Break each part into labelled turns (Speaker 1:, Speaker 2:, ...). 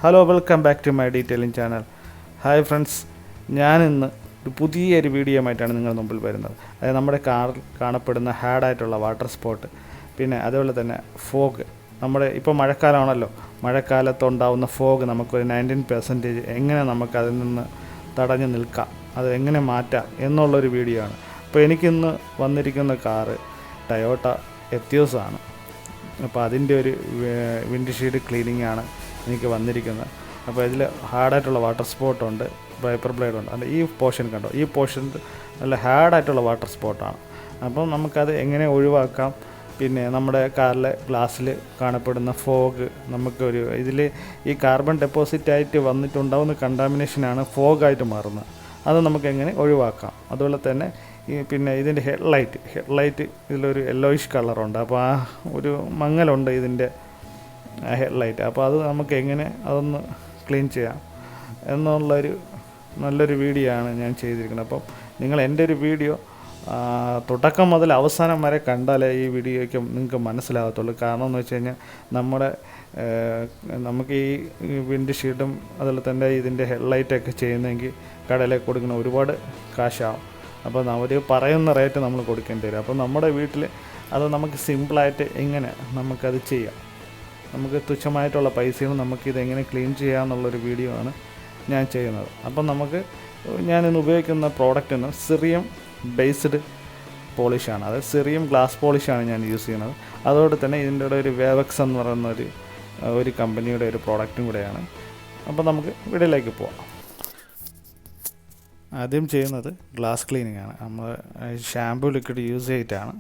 Speaker 1: Hello, welcome back to my detailing channel. Hi friends, ഞാനിന്ന് ഒരു പുതിയൊരു വീഡിയോ ആയിട്ടാണ് നിങ്ങളുടെ മുമ്പിൽ വരുന്നത്. അതായത് നമ്മുടെ കാറിൽ കാണപ്പെടുന്ന ഹാഡായിട്ടുള്ള വാട്ടർ സ്പോട്ട്, പിന്നെ അതുപോലെ തന്നെ ഫോഗ്. നമ്മുടെ ഇപ്പോൾ മഴക്കാലമാണല്ലോ, മഴക്കാലത്തുണ്ടാവുന്ന ഫോഗ് നമുക്കൊരു 19% എങ്ങനെ നമുക്കതിൽ നിന്ന് തടഞ്ഞു നിൽക്കാം, അത് എങ്ങനെ മാറ്റാം എന്നുള്ളൊരു വീഡിയോ ആണ്. അപ്പോൾ എനിക്കിന്ന് വന്നിരിക്കുന്ന കാറ് ടൊയോട്ട എത്തിയോസ് ആണ്. അപ്പോൾ അതിൻ്റെ ഒരു വിൻഡ്ഷീൽഡ് ക്ലീനിങ് ആണ് എനിക്ക് വന്നിരിക്കുന്നത്. അപ്പോൾ ഇതിൽ ഹാർഡായിട്ടുള്ള വാട്ടർ സ്പോട്ടുണ്ട്, വൈപ്പർ ബ്ലേഡ് ഉണ്ട്. അല്ല, ഈ പോർഷൻ കണ്ടോ, ഈ പോർഷൻ നല്ല ഹാർഡായിട്ടുള്ള വാട്ടർ സ്പോട്ടാണ്. അപ്പം നമുക്കത് എങ്ങനെ ഒഴിവാക്കാം, പിന്നെ നമ്മുടെ കാറിലെ ഗ്ലാസ്സിൽ കാണപ്പെടുന്ന ഫോഗ്, നമുക്കൊരു ഇതിൽ ഈ കാർബൺ ഡെപ്പോസിറ്റായിട്ട് വന്നിട്ടുണ്ടാവുന്ന കണ്ടാമിനേഷനാണ് ഫോഗായിട്ട് മാറുന്നത്. അത് നമുക്ക് എങ്ങനെ ഒഴിവാക്കാം. അതുപോലെ തന്നെ പിന്നെ ഇതിൻ്റെ ഹെഡ്ലൈറ്റ് ഇതിലൊരു യെല്ലോയിഷ് കളറുണ്ട്. അപ്പോൾ ആ ഒരു മങ്ങലുണ്ട് ഇതിൻ്റെ ഹെഡ്ലൈറ്റ്. അപ്പോൾ അത് നമുക്ക് എങ്ങനെ അതൊന്ന് ക്ലീൻ ചെയ്യാം എന്നുള്ളൊരു നല്ലൊരു വീഡിയോ ആണ് ഞാൻ ചെയ്തിരിക്കുന്നത്. അപ്പം നിങ്ങൾ എൻ്റെ ഒരു വീഡിയോ തുടക്കം മുതൽ അവസാനം വരെ കണ്ടാലേ ഈ വീഡിയോയ്ക്ക് നിങ്ങൾക്ക് മനസ്സിലാകത്തുള്ളൂ. കാരണം എന്ന് വെച്ച് കഴിഞ്ഞാൽ നമുക്ക് ഈ വിൻഡ് ഷീൽഡും അതുപോലെ തന്നെ ഇതിൻ്റെ ഹെഡ്ലൈറ്റൊക്കെ ചെയ്യുന്നതെങ്കിൽ കടയിലേക്ക് കൊടുക്കുന്ന ഒരുപാട് കാശാവും. അപ്പോൾ അവർ പറയുന്ന റേറ്റ് നമ്മൾ കൊടുക്കേണ്ടി വരും. അപ്പോൾ നമ്മുടെ വീട്ടിൽ അത് നമുക്ക് സിമ്പിളായിട്ട് എങ്ങനെ നമുക്കത് ചെയ്യാം, നമുക്ക് തുച്ഛമായിട്ടുള്ള പൈസയും നമുക്കിതെങ്ങനെ ക്ലീൻ ചെയ്യാമെന്നുള്ളൊരു വീഡിയോ ആണ് ഞാൻ ചെയ്യുന്നത്. അപ്പം ഞാനിന്ന് ഉപയോഗിക്കുന്ന പ്രോഡക്റ്റ് സെറിയം ബേസ്ഡ് പോളിഷാണ്. അത് സെറിയം ഗ്ലാസ് പോളിഷാണ് ഞാൻ യൂസ് ചെയ്യുന്നത്. അതോടെ തന്നെ ഇതിൻ്റെ കൂടെ ഒരു വേവക്സ് എന്ന് പറയുന്ന ഒരു കമ്പനിയുടെ ഒരു പ്രോഡക്റ്റും കൂടെയാണ്. അപ്പോൾ നമുക്ക് വീഡിയോയിലേക്ക് പോവാം. ആദ്യം ചെയ്യുന്നത് ഗ്ലാസ് ക്ലീനിങ് ആണ്. നമ്മൾ ഷാമ്പു ലിക്വിഡ് യൂസ് ചെയ്തിട്ടാണ്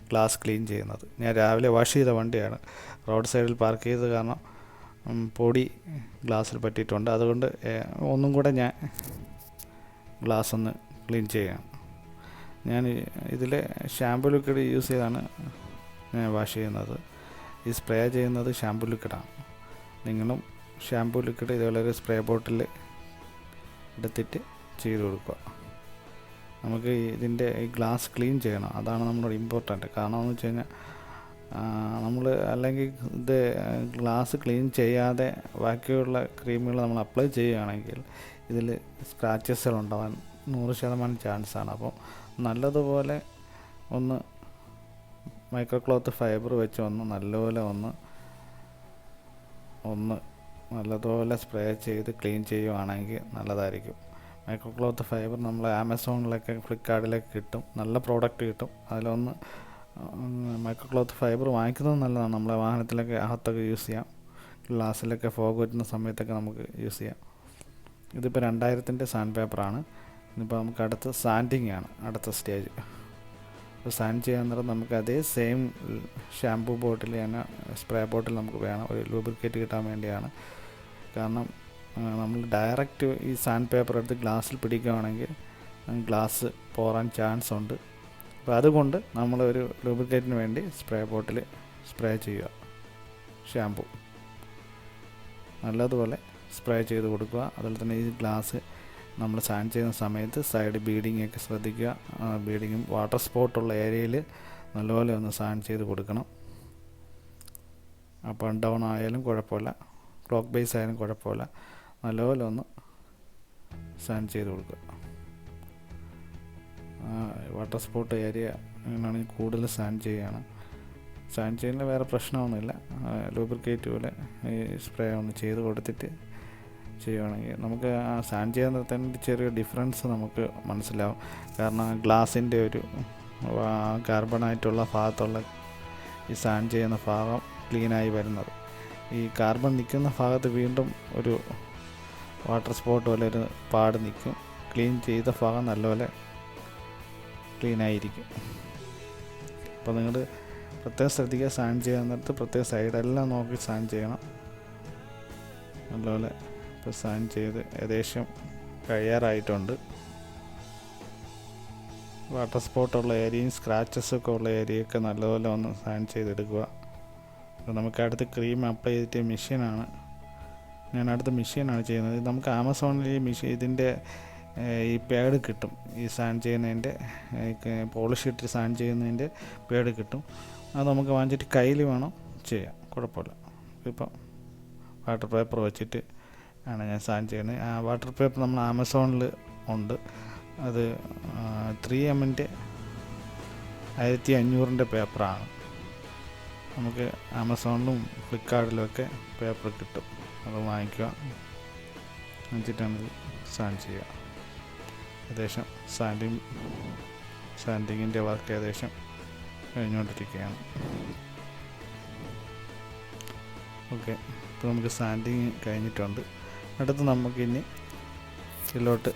Speaker 1: ഗ്ലാസ് ക്ലീൻ ചെയ്യുന്നത്. ഞാൻ രാവിലെ വാഷ് ചെയ്ത വണ്ടിയാണ്. റോഡ് സൈഡിൽ പാർക്ക് ചെയ്തത് കാരണം പൊടി ഗ്ലാസ്സിൽ പറ്റിയിട്ടുണ്ട്. അതുകൊണ്ട് ഒന്നും കൂടെ ഞാൻ ഗ്ലാസ് ഒന്ന് ക്ലീൻ ചെയ്യുകയാണ്. ഞാൻ ഇതിൽ ഷാമ്പു ലിക്വിഡ് യൂസ് ചെയ്താണ് ഞാൻ വാഷ് ചെയ്യുന്നത്. ഈ സ്പ്രേ ചെയ്യുന്നത് ഷാമ്പു ലിക്വിഡാണ്. നിങ്ങളും ഷാമ്പു ലിക്വിഡ് ഇതുപോലെ ഒരു സ്പ്രേ ബോട്ടിൽ എടുത്തിട്ട് ചെയ്ത് കൊടുക്കുക. നമുക്ക് ഇതിൻ്റെ ഈ ഗ്ലാസ് ക്ലീൻ ചെയ്യണം, അതാണ് നമ്മളോട് ഇമ്പോർട്ടൻറ്റ്. കാരണം എന്ന് വെച്ച് കഴിഞ്ഞാൽ നമ്മൾ അല്ലെങ്കിൽ ഇത് ഗ്ലാസ് ക്ലീൻ ചെയ്യാതെ ബാക്കിയുള്ള ക്രീമുകൾ നമ്മൾ അപ്ലൈ ചെയ്യുകയാണെങ്കിൽ ഇതിൽ സ്ക്രാച്ചസുകൾ ഉണ്ടാവാൻ 100% ചാൻസാണ്. അപ്പോൾ നല്ലതുപോലെ ഒന്ന് മൈക്രോ ക്ലോത്ത് ഫൈബർ വെച്ച് നല്ലതുപോലെ നല്ലതുപോലെ സ്പ്രേ ചെയ്ത് ക്ലീൻ ചെയ്യുകയാണെങ്കിൽ നല്ലതായിരിക്കും. മൈക്രോ ക്ലോത്ത് ഫൈബർ നമ്മൾ ആമസോണിലൊക്കെ ഫ്ലിപ്കാർട്ടിലൊക്കെ കിട്ടും, നല്ല പ്രോഡക്റ്റ് കിട്ടും. അതിലൊന്ന് മൈക്രോ ക്ലോത്ത് ഫൈബർ വാങ്ങിക്കുന്നത് നല്ലതാണ്. നമ്മളെ വാഹനത്തിലൊക്കെ അകത്തൊക്കെ യൂസ് ചെയ്യാം, ഗ്ലാസ്സിലൊക്കെ ഫോഗ് വരുന്ന സമയത്തൊക്കെ നമുക്ക് യൂസ് ചെയ്യാം. ഇതിപ്പോൾ 2000 സാൻഡ് പേപ്പറാണ്. ഇന്നിപ്പോൾ നമുക്ക് അടുത്ത് സാൻഡിങ് ആണ് അടുത്ത സ്റ്റേജ്. അപ്പോൾ സാൻഡ് ചെയ്യാൻ നേരം നമുക്ക് അതേ സെയിം ഷാമ്പൂ ബോട്ടിൽ തന്നെ സ്പ്രേ ബോട്ടിൽ നമുക്ക് വേണം, ഒരു ലൂബ്രിക്കേറ്റ് കിട്ടാൻ വേണ്ടിയാണ്. കാരണം നമ്മൾ ഡയറക്റ്റ് ഈ സാൻഡ് പേപ്പർ എടുത്ത് ഗ്ലാസ്സിൽ പിടിക്കുകയാണെങ്കിൽ ഗ്ലാസ് പോറാൻ ചാൻസ് ഉണ്ട്. അപ്പോൾ അതുകൊണ്ട് നമ്മളൊരു ലൂബ്രിക്കേറ്റിന് വേണ്ടി സ്പ്രേ ബോട്ടിൽ സ്പ്രേ ചെയ്യുക. ഷാമ്പു നല്ലതുപോലെ സ്പ്രേ ചെയ്ത് കൊടുക്കുക. അതുപോലെ തന്നെ ഈ ഗ്ലാസ് നമ്മൾ സാൻഡ് ചെയ്യുന്ന സമയത്ത് സൈഡ് ബീഡിങ്ങൊക്കെ ശ്രദ്ധിക്കുക. ബീഡിങ്ങും വാട്ടർ സ്പോട്ടുള്ള ഏരിയയിൽ നല്ലപോലെ ഒന്ന് സാൻഡ് ചെയ്ത് കൊടുക്കണം. അപ്പ് ആൻഡ് ഡൗൺ ആയാലും കുഴപ്പമില്ല, ക്ലോക്ക് ബേസ് ആയാലും കുഴപ്പമില്ല, നല്ലപോലെ ഒന്ന് സാൻഡ് ചെയ്ത് കൊടുക്കുക. വാട്ടർ സ്പോട്ട് ഏരിയ അങ്ങനെയാണെങ്കിൽ കൂടുതൽ സാൻഡ് ചെയ്യുകയാണ്. സാൻഡ് ചെയ്യുന്നതിൽ വേറെ പ്രശ്നമൊന്നുമില്ല. ലൂബ്രിക്കേറ്റ് പോലെ ഈ സ്പ്രേ ഒന്ന് ചെയ്ത് കൊടുത്തിട്ട് ചെയ്യുകയാണെങ്കിൽ നമുക്ക് സാൻഡ് ചെയ്യാൻ തന്നെ ചെറിയ ഡിഫറൻസ് നമുക്ക് മനസ്സിലാവും. കാരണം ഗ്ലാസിൻ്റെ ഒരു കാർബണായിട്ടുള്ള ഭാഗത്തുള്ള ഈ സാൻഡ് ചെയ്യുന്ന ഭാഗം ക്ലീനായി വരുന്നത്, ഈ കാർബൺ നിൽക്കുന്ന ഭാഗത്ത് വീണ്ടും ഒരു വാട്ടർ സ്പോട്ട് പോലെ ഒരു പാട് നിൽക്കും. ക്ലീൻ ചെയ്ത ഭാഗം നല്ലപോലെ ക്ലീനായിരിക്കും. അപ്പോൾ നിങ്ങൾ പ്രത്യേകം ശ്രദ്ധിക്കുക, സാൻഡ് ചെയ്യാൻ നേരത്ത് പ്രത്യേക സൈഡെല്ലാം നോക്കി സാൻഡ് ചെയ്യണം നല്ലപോലെ. ഇപ്പോൾ സാൻഡ് ചെയ്ത് ഏകദേശം കഴിയാറായിട്ടുണ്ട്. വാട്ടർ സ്പോട്ടുള്ള ഏരിയയും സ്ക്രാച്ചസൊക്കെ ഉള്ള ഏരിയയൊക്കെ നല്ലപോലെ ഒന്ന് സാൻഡ് ചെയ്തെടുക്കുക. അപ്പോൾ നമുക്ക് അടുത്ത് ക്രീം അപ്ലൈ ചെയ്തിട്ട് മെഷീനാണ് ഞാൻ അടുത്ത മെഷീനാണ് ചെയ്യുന്നത്. നമുക്ക് ആമസോണിൽ ഈ ഇതിൻ്റെ ഈ പാഡ് കിട്ടും, ഈ സാൻഡ് ചെയ്യുന്നതിൻ്റെ പോളിഷ് ഇട്ട് സാൻഡ് ചെയ്യുന്നതിൻ്റെ പാഡ് കിട്ടും. അത് നമുക്ക് വാങ്ങിച്ചിട്ട് കയ്യിൽ വേണം ചെയ്യാം, കുഴപ്പമില്ല. ഇപ്പം വാട്ടർ പേപ്പർ വെച്ചിട്ട് ആണ് ഞാൻ സാൻഡ് ചെയ്യുന്നത്. ആ വാട്ടർ പേപ്പർ നമ്മൾ ആമസോണിൽ ഉണ്ട്. അത് 3M-ൻ്റെ 1500 പേപ്പറാണ്. നമുക്ക് ആമസോണിലും ഫ്ലിപ്കാർട്ടിലുമൊക്കെ പേപ്പർ കിട്ടും. അത് വാങ്ങിക്കുക, വാങ്ങിച്ചിട്ടാണ് ഇത് സാൻഡ് ചെയ്യുക. ഏകദേശം സാൻഡിങ്ങിൻ്റെ വർക്ക് ഏകദേശം കഴിഞ്ഞുകൊണ്ടിരിക്കുകയാണ്. ഓക്കെ, ഇപ്പോൾ നമുക്ക് സാൻഡിങ് കഴിഞ്ഞിട്ടുണ്ട്. അടുത്ത് നമുക്കിനി ഇതിലോട്ട്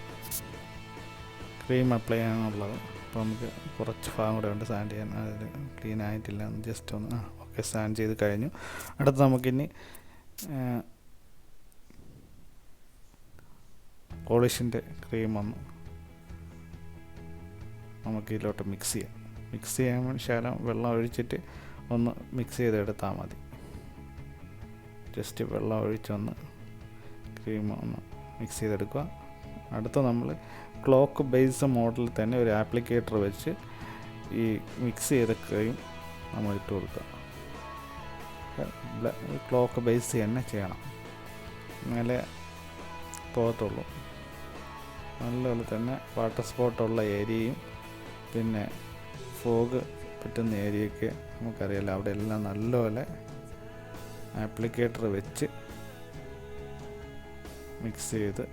Speaker 1: ക്രീം അപ്ലൈ ചെയ്യാനുള്ളത്. അപ്പോൾ നമുക്ക് കുറച്ച് ഭാഗം കൂടെ ഉണ്ട് സാൻഡ് ചെയ്യാൻ, അതിൽ ക്ലീൻ ആയിട്ടില്ല, ജസ്റ്റ് ഒന്ന് ഓക്കെ സാൻഡ് ചെയ്ത് കഴിഞ്ഞു. അടുത്ത് നമുക്കിനി പോളിഷിൻ്റെ ക്രീം ഒന്ന് നമുക്ക് ഇതിലോട്ട് മിക്സ് ചെയ്യാം. മിക്സ് ചെയ്യാൻ ശകലം വെള്ളം ഒഴിച്ചിട്ട് ഒന്ന് മിക്സ് ചെയ്തെടുത്താൽ മതി. ജസ്റ്റ് വെള്ളം ഒഴിച്ചൊന്ന് ക്രീം ഒന്ന് മിക്സ് ചെയ്തെടുക്കുക. അടുത്ത നമ്മൾ ക്ലോക്ക് ബേസ് മോഡലിൽ തന്നെ ഒരു ആപ്ലിക്കേറ്റർ വെച്ച് ഈ മിക്സ് ചെയ്ത ക്രീം നമ്മൾ ഇട്ട് കൊടുക്കുക. ക്ലോക്ക് ബേസ് തന്നെ ചെയ്യണം, എന്നാലേ പോകത്തുള്ളൂ. നല്ലപോലെ തന്നെ വാട്ടർ സ്പോട്ടുള്ള ഏരിയയും പിന്നെ ഫോഗ് പറ്റുന്ന ഏരിയയൊക്കെ നമുക്കറിയാലോ, അവിടെ എല്ലാം നല്ലപോലെ ആപ്ലിക്കേറ്റർ വെച്ച് മിക്സ് ചെയ്ത്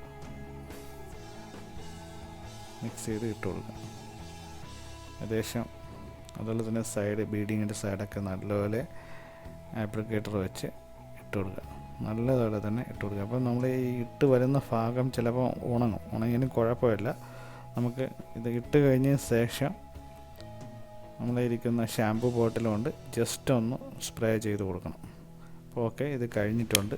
Speaker 1: ഇട്ട് കൊടുക്കുക. ഏകദേശം അതുപോലെ തന്നെ ബീഡിങ്ങിൻ്റെ സൈഡൊക്കെ നല്ലപോലെ ആപ്ലിക്കേറ്റർ വെച്ച് ഇട്ട് കൊടുക്കുക. നല്ലതുപോലെ തന്നെ ഇട്ട് കൊടുക്കുക. അപ്പം നമ്മൾ ഈ ഇട്ട് വരുന്ന ഭാഗം ചിലപ്പോൾ ഉണങ്ങിയാലും കുഴപ്പമില്ല. നമുക്ക് ഇത് ഇട്ട് കഴിഞ്ഞ ശേഷം നമ്മളിരിക്കുന്ന ഷാമ്പു ബോട്ടിൽ കൊണ്ട് ജസ്റ്റ് ഒന്ന് സ്പ്രേ ചെയ്ത് കൊടുക്കണം. അപ്പോൾ ഓക്കെ, ഇത് കഴിഞ്ഞിട്ടുണ്ട്.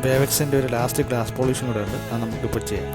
Speaker 1: വേവക്സിൻ്റെ ഒരു ലാസ്റ്റ് ഗ്ലാസ് പോളിഷും കൂടെ ഉണ്ട്, അത് നമുക്കിപ്പോൾ ചെയ്യാം.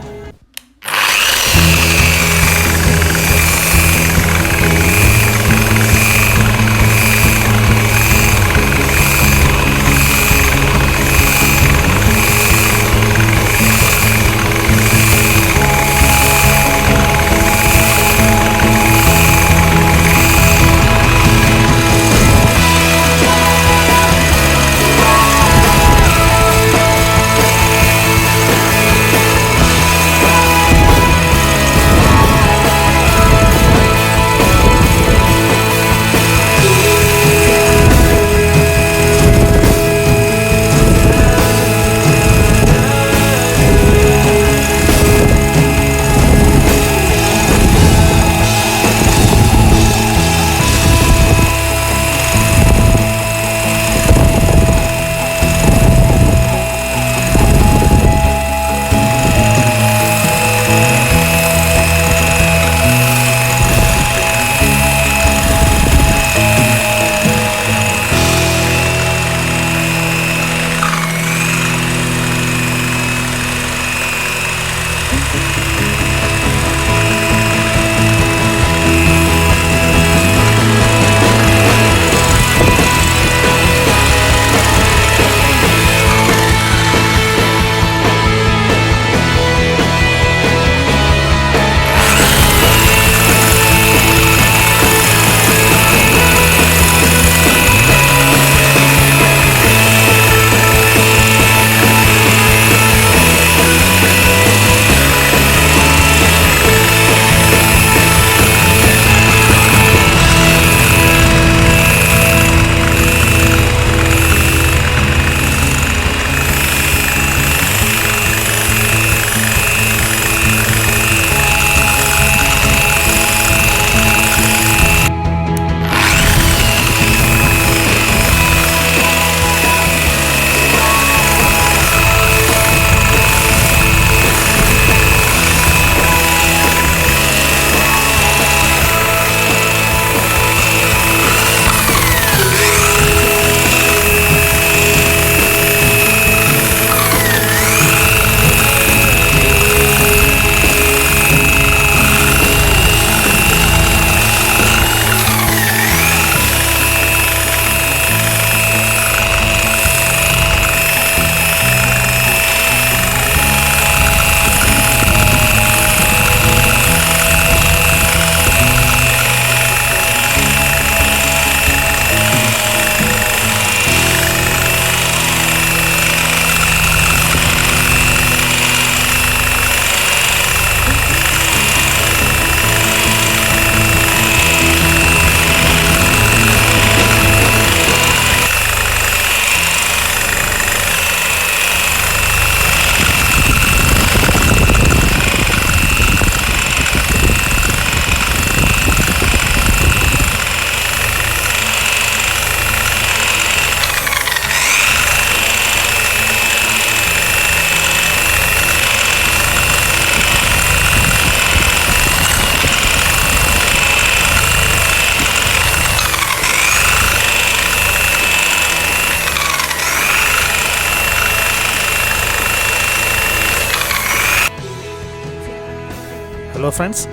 Speaker 1: ഹലോ ഫ്രണ്ട്സ്,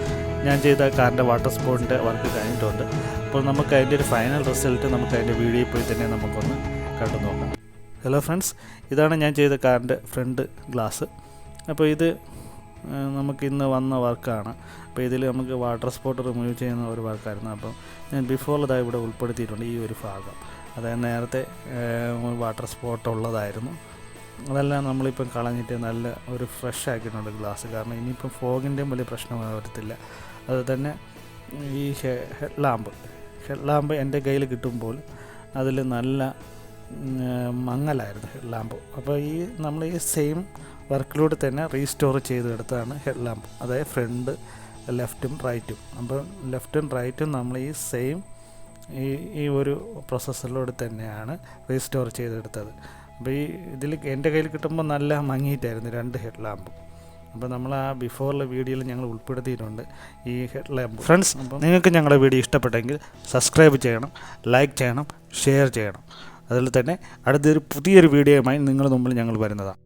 Speaker 1: ഞാൻ ചെയ്ത കാറിൻ്റെ വാട്ടർ സ്പോട്ടിൻ്റെ വർക്ക് കഴിഞ്ഞിട്ടുണ്ട്. അപ്പോൾ നമുക്ക് അതിൻ്റെ ഒരു ഫൈനൽ റിസൾട്ട് നമുക്ക് അതിൻ്റെ വീഡിയോയിൽ പോയി തന്നെ നമുക്കൊന്ന് കണ്ടു നോക്കാം. ഹലോ ഫ്രണ്ട്സ്, ഇതാണ് ഞാൻ ചെയ്ത കാറിൻ്റെ ഫ്രണ്ട് ഗ്ലാസ്. അപ്പോൾ ഇത് നമുക്ക് ഇന്ന് വന്ന വർക്കാണ്. അപ്പോൾ ഇതിൽ നമുക്ക് വാട്ടർ സ്പോട്ട് റിമൂവ് ചെയ്യുന്ന ഒരു വർക്കായിരുന്നു. അപ്പോൾ ഞാൻ ബിഫോർ ഇവിടെ ഉൾപ്പെടുത്തിയിട്ടുണ്ട് ഈ ഒരു ഭാഗം. അതായത് നേരത്തെ വാട്ടർ സ്പോട്ട് ഉള്ളതായിരുന്നു. അതെല്ലാം നമ്മളിപ്പം കളഞ്ഞിട്ട് നല്ല ഒരു ഫ്രഷ് ആക്കിയിട്ടുണ്ട് ഗ്ലാസ്. കാരണം ഇനിയിപ്പം ഫോഗിൻ്റെയും വലിയ പ്രശ്നം വരത്തില്ല. അത് തന്നെ ഈ ഹെഡ് ലാമ്പ് എൻ്റെ കയ്യിൽ കിട്ടുമ്പോൾ അതിൽ നല്ല മങ്ങലായിരുന്നു ഹെഡ് ലാമ്പ്. അപ്പോൾ നമ്മൾ ഈ സെയിം വർക്കിലൂടെ തന്നെ റീസ്റ്റോർ ചെയ്തെടുത്താണ് ഹെഡ് ലാമ്പ്. അതായത് ഫ്രണ്ട് ലെഫ്റ്റും റൈറ്റും. അപ്പോൾ ലെഫ്റ്റും റൈറ്റും നമ്മൾ ഈ സെയിം ഈ ഒരു പ്രോസസ്സിലൂടെ തന്നെയാണ് റീസ്റ്റോർ ചെയ്തെടുത്തത്. അപ്പോൾ ഇതിൽ എൻ്റെ കയ്യിൽ കിട്ടുമ്പോൾ നല്ല മങ്ങിയിട്ടായിരുന്നു 2 ഹെഡ് ലാമ്പും. അപ്പോൾ നമ്മൾ ആ ബിഫോറിലെ വീഡിയോയിൽ ഞങ്ങൾ ഉൾപ്പെടുത്തിയിട്ടുണ്ട് ഈ ഹെഡ് ലാമ്പ്. ഫ്രണ്ട്സ്, അപ്പോൾ നിങ്ങൾക്ക് ഞങ്ങളുടെ വീഡിയോ ഇഷ്ടപ്പെട്ടെങ്കിൽ സബ്സ്ക്രൈബ് ചെയ്യണം, ലൈക്ക് ചെയ്യണം, ഷെയർ ചെയ്യണം. അതിൽ തന്നെ അടുത്തൊരു പുതിയൊരു വീഡിയോയുമായി നിങ്ങളുടെ മുമ്പിൽ ഞങ്ങൾ വരുന്നതാണ്.